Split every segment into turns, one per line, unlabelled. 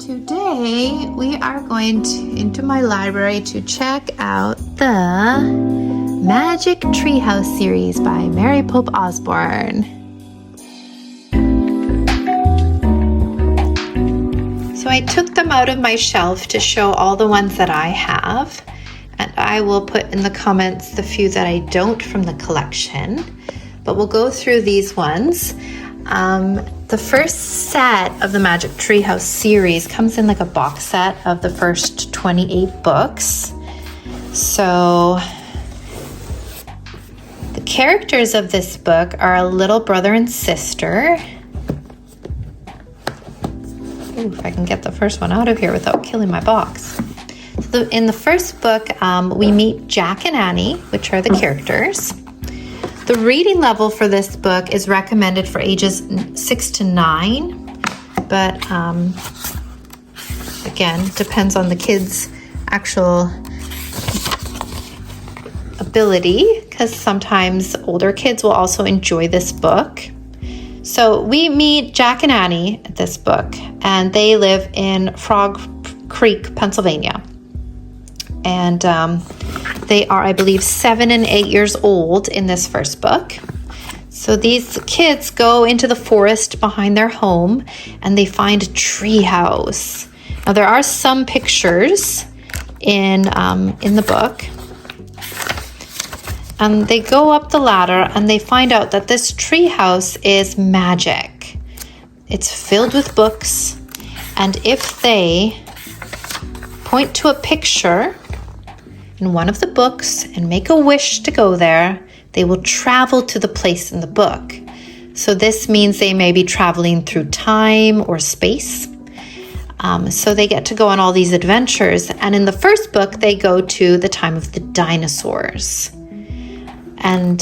Today we are going into my library to check out the Magic Treehouse series by Mary Pope Osborne. So I took them out of my shelf to show all the ones that I have, and I will put in the comments the few that I don't from the collection, but we'll go through these ones. The first set of the Magic Treehouse series comes in like a box set of the first 28 books. So the characters of this book are a little brother and sister. Ooh, if I can get the first one out of here without killing my box. So in the first book, we meet Jack and Annie, which are the characters. The reading level for this book is recommended for ages 6 to 9, but again, depends on the kids' actual ability, because sometimes older kids will also enjoy this book. So we meet Jack and Annie at this book, and they live in Frog Creek, Pennsylvania. And they are, I believe, 7 and 8 years old in this first book. So these kids go into the forest behind their home and they find a tree house. Now there are some pictures in the book. And they go up the ladder and they find out that this tree house is magic. It's filled with books, and if they point to a picture in one of the books and make a wish to go there, they will travel to the place in the book. So this means they may be traveling through time or space. So they get to go on all these adventures. And in the first book, they go to the time of the dinosaurs. And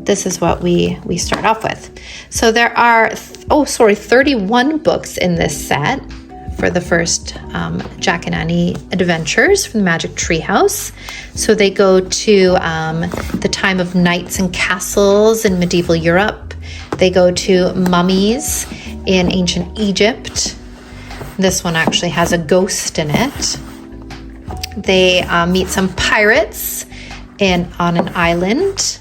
this is what we start off with. So there are, 31 books in this set for the first Jack and Annie adventures from the Magic Treehouse. So they go to the time of knights and castles in medieval Europe. They go to mummies in ancient Egypt. This one actually has a ghost in it. They meet some pirates on an island.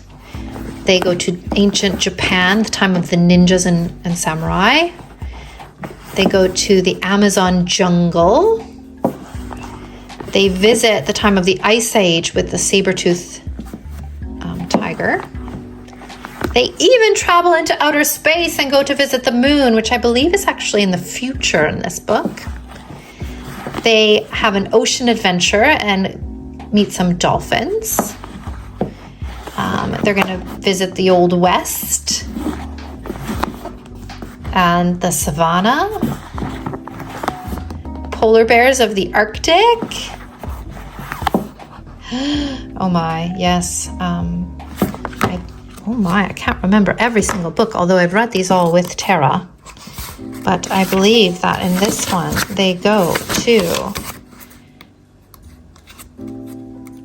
They go to ancient Japan, the time of the ninjas and samurai. They go to the Amazon jungle. They visit the time of the Ice Age with the saber-toothed tiger. They even travel into outer space and go to visit the moon, which I believe is actually in the future in this book. They have an ocean adventure and meet some dolphins. They're going to visit the Old West and the savannah, polar bears of the Arctic. Oh my, yes. I can't remember every single book, although I've read these all with Tara. But I believe that in this one, they go to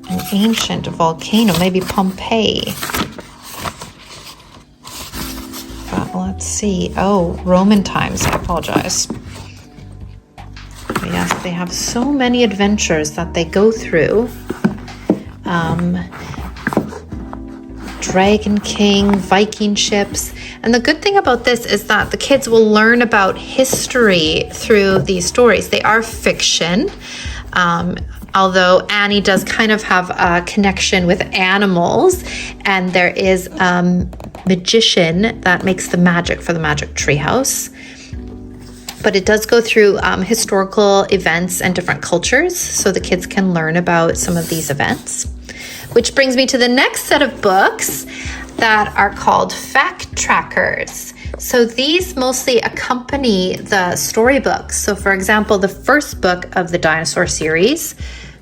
an ancient volcano, maybe Pompeii. But let's see. Oh, Roman times, I apologize. But yes, they have so many adventures that they go through. Dragon King, Viking ships. And the good thing about this is that the kids will learn about history through these stories. They are fiction, although Annie does kind of have a connection with animals, and there is a magician that makes the magic for the Magic Treehouse. But it does go through historical events and different cultures, so the kids can learn about some of these events. Which brings me to the next set of books that are called fact trackers. So these mostly accompany the storybooks. So for example, the first book of the dinosaur series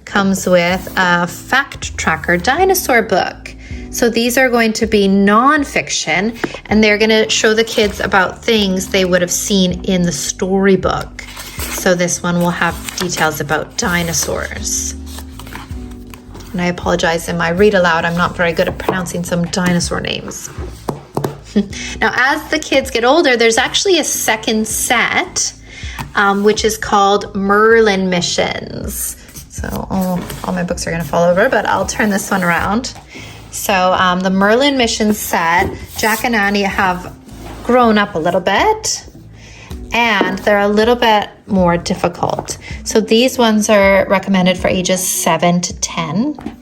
comes with a fact tracker dinosaur book. So these are going to be nonfiction, and they're going to show the kids about things they would have seen in the storybook. So this one will have details about dinosaurs. And I apologize, in my read aloud, I'm not very good at pronouncing some dinosaur names. Now, as the kids get older, there's actually a second set which is called Merlin Missions. So all my books are going to fall over, but I'll turn this one around. So the Merlin Missions set, Jack and Annie have grown up a little bit, and they're a little bit more difficult. So these ones are recommended for ages 7 to 10.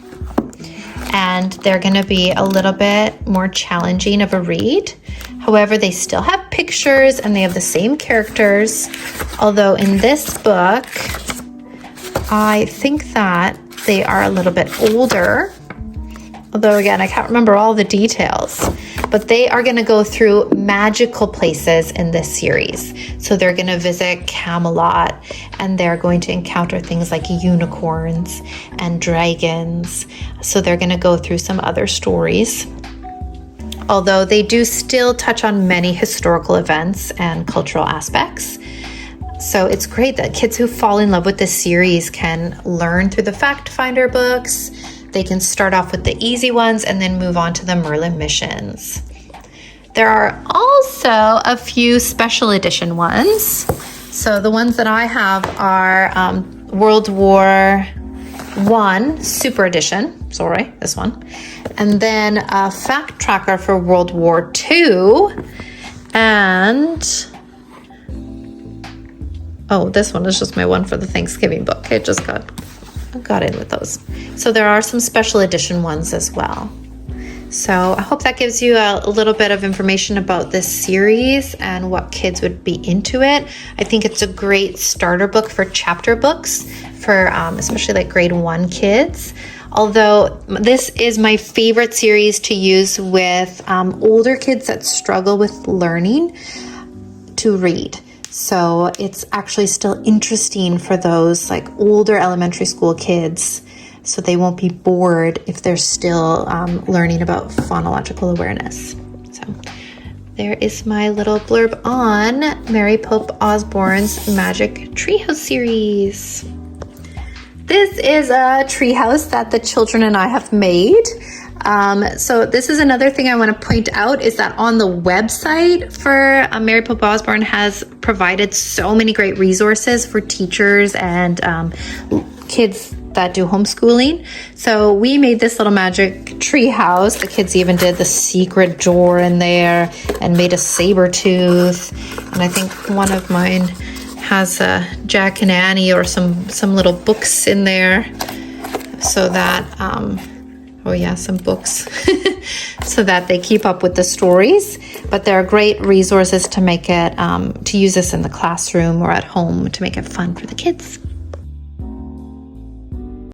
And they're going to be a little bit more challenging of a read. However, they still have pictures and they have the same characters. Although in this book, I think that they are a little bit older. Although again, I can't remember all the details. But they are going to go through magical places in this series. So they're going to visit Camelot, and they're going to encounter things like unicorns and dragons. So they're going to go through some other stories. Although they do still touch on many historical events and cultural aspects. So it's great that kids who fall in love with this series can learn through the Fact Finder books. They can start off with the easy ones and then move on to the Merlin Missions. There are also a few special edition ones. So the ones that I have are World War I Super Edition. Sorry, this one. And then a fact tracker for World War II. And this one is just my one for the Thanksgiving book. I just got in with those. So there are some special edition ones as well. So I hope that gives you a little bit of information about this series and what kids would be into it. I think it's a great starter book for chapter books for especially like grade 1 kids. Although this is my favorite series to use with older kids that struggle with learning to read. So it's actually still interesting for those like older elementary school kids, so they won't be bored if they're still learning about phonological awareness. So there is my little blurb on Mary Pope Osborne's Magic Treehouse series. This is a treehouse that the children and I have made. So this is another thing I want to point out is that on the website for Mary Pope Osborne has provided so many great resources for teachers and kids that do homeschooling. So we made this little magic tree house. The kids even did the secret drawer in there and made a saber tooth. And I think one of mine has Jack and Annie or some little books in there, so that some books so that they keep up with the stories. But they're great resources to make it to use this in the classroom or at home to make it fun for the kids.